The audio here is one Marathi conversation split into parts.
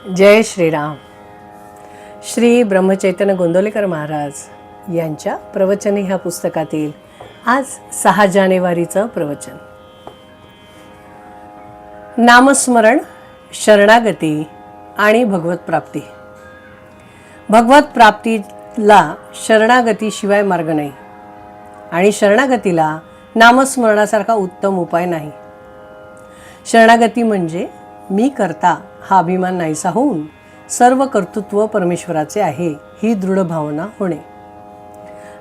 जय श्रीराम. श्री ब्रह्मचैतन्य गोंदवलेकर महाराज यांच्या प्रवचने ह्या पुस्तकातील आज 6 जानेवारीचं प्रवचन. नामस्मरण, शरणागती आणि भगवत प्राप्ती. भगवत प्राप्तीला शरणागतीशिवाय मार्ग नाही आणि शरणागतीला नामस्मरणासारखा उत्तम उपाय नाही. शरणागती म्हणजे मी करता हा अभिमान नाहीसा होऊन सर्व कर्तृत्व परमेश्वराचे आहे ही दृढ भावना होणे.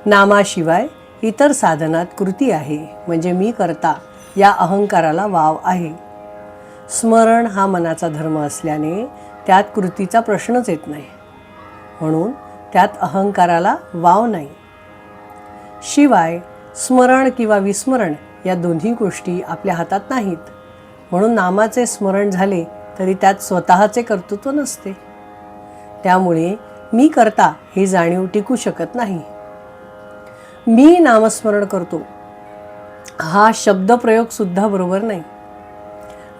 नामाशिवाय इतर साधनात कृती आहे म्हणजे मी करता या अहंकाराला वाव आहे. स्मरण हा मनाचा धर्म असल्याने त्यात कृतीचा प्रश्नच येत नाही, म्हणून त्यात अहंकाराला वाव नाही. शिवाय स्मरण किंवा विस्मरण या दोन्ही गोष्टी आपल्या हातात नाहीत, म्हणून नामाचे स्मरण झाले तरी त्यात स्वतःचे कर्तृत्व नसते. त्यामुळे मी करता ही जाणीव टिकू शकत नाही. मी नामस्मरण करतो हा शब्दप्रयोग सुद्धा बरोबर नाही,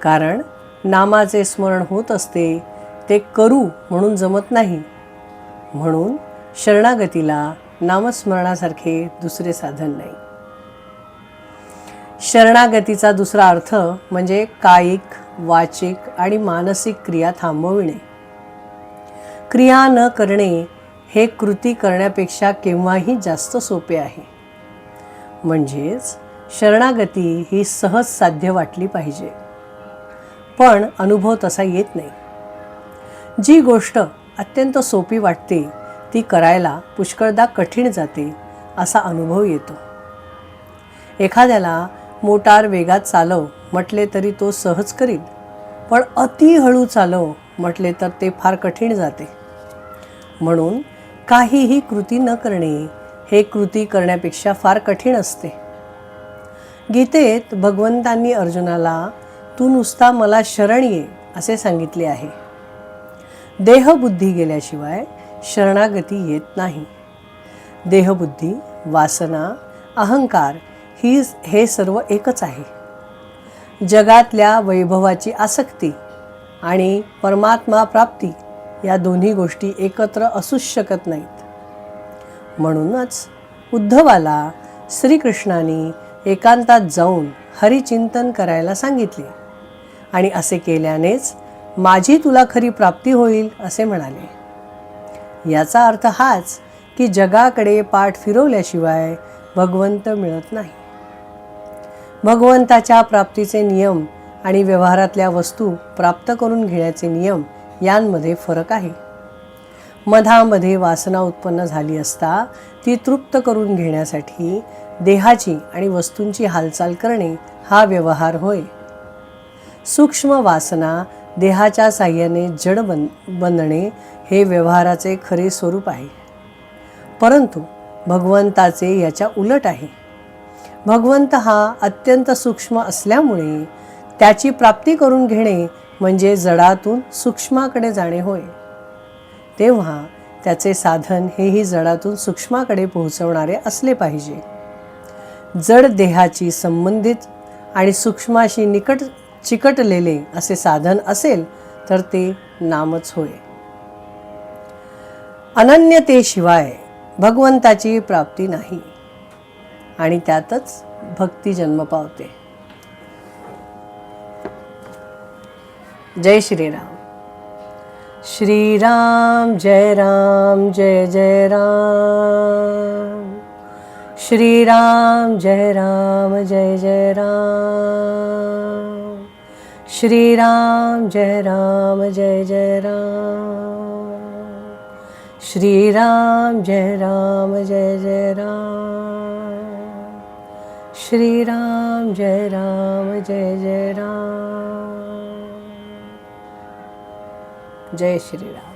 कारण नामाचे स्मरण होत असते ते करू म्हणून जमत नाही. म्हणून शरणागतीला नामस्मरणासारखे दुसरे साधन नाही. शरणागतीचा दुसरा अर्थ म्हणजे कायिक, वाचिक आणि मानसिक क्रिया थांबविणे. क्रिया न करणे हे कृती करण्यापेक्षा केव्हाही जास्त सोपे आहे. म्हणजेच शरणागती ही सहज साध्य वाटली पाहिजे, पण अनुभव तसा येत नाही. जी गोष्ट अत्यंत सोपी वाटते ती करायला पुष्कळदा कठीण जाते असा अनुभव येतो. एखाद्याला मोटार वेगात चालव म्हटले तरी तो सहज करील, पण अति हळू चालव म्हटले तर ते फार कठीण जाते. म्हणून काहीही कृती न करणे हे कृती करण्यापेक्षा फार कठीण असते. गीतेत भगवंतांनी अर्जुनाला तू नुसता मला शरण ये असे सांगितले आहे. देहबुद्धी गेल्याशिवाय शरणागती येत नाही. देहबुद्धी, वासना, अहंकार हे सर्व एकच आहे. जगातल्या वैभवाची आसक्ती आणि परमात्मा प्राप्ती या दोन्ही गोष्टी एकत्र असूच शकत नाहीत. म्हणूनच उद्धवाला श्रीकृष्णाने एकांतात जाऊन हरिचिंतन करायला सांगितले आणि असे केल्यानेच माझी तुला खरी प्राप्ती होईल असे म्हणाले. याचा अर्थ हाच की जगाकडे पाठ फिरवल्याशिवाय भगवंत मिळत नाही. भगवंताच्या प्राप्तीचे नियम आणि व्यवहारातल्या वस्तू प्राप्त करून घेण्याचे नियम यांमध्ये फरक आहे. मधामध्ये वासना उत्पन्न झाली असता ती तृप्त करून घेण्यासाठी देहाची आणि वस्तूंची हालचाल करणे हा व्यवहार होय. सूक्ष्म वासना देहाच्या साह्याने जड बनणे हे व्यवहाराचे खरे स्वरूप आहे. परंतु भगवंताचे याच्या उलट आहे. भगवंत हा अत्यंत सूक्ष्म असल्यामुळे त्याची प्राप्ती करून घेणे म्हणजे जडातून सूक्ष्माकडे जाणे होय. तेव्हा त्याचे साधन हेही जडातून सूक्ष्माकडे पोहोचवणारे असले पाहिजे. जड देहाची संबंधित आणि सूक्ष्माशी चिकटलेले असे साधन असेल तर ते नामच होय. अनन्यतेशिवाय भगवंताची प्राप्ती नाही आणि त्यातच भक्ती जन्म पावते. जय श्रीराम. श्रीराम जय राम जय जय राम. श्रीराम जय राम जय जय राम. श्रीराम जय राम जय जय राम. श्रीराम जय राम जय जय राम. श्रीराम जय राम जय जय राम. जय श्रीराम.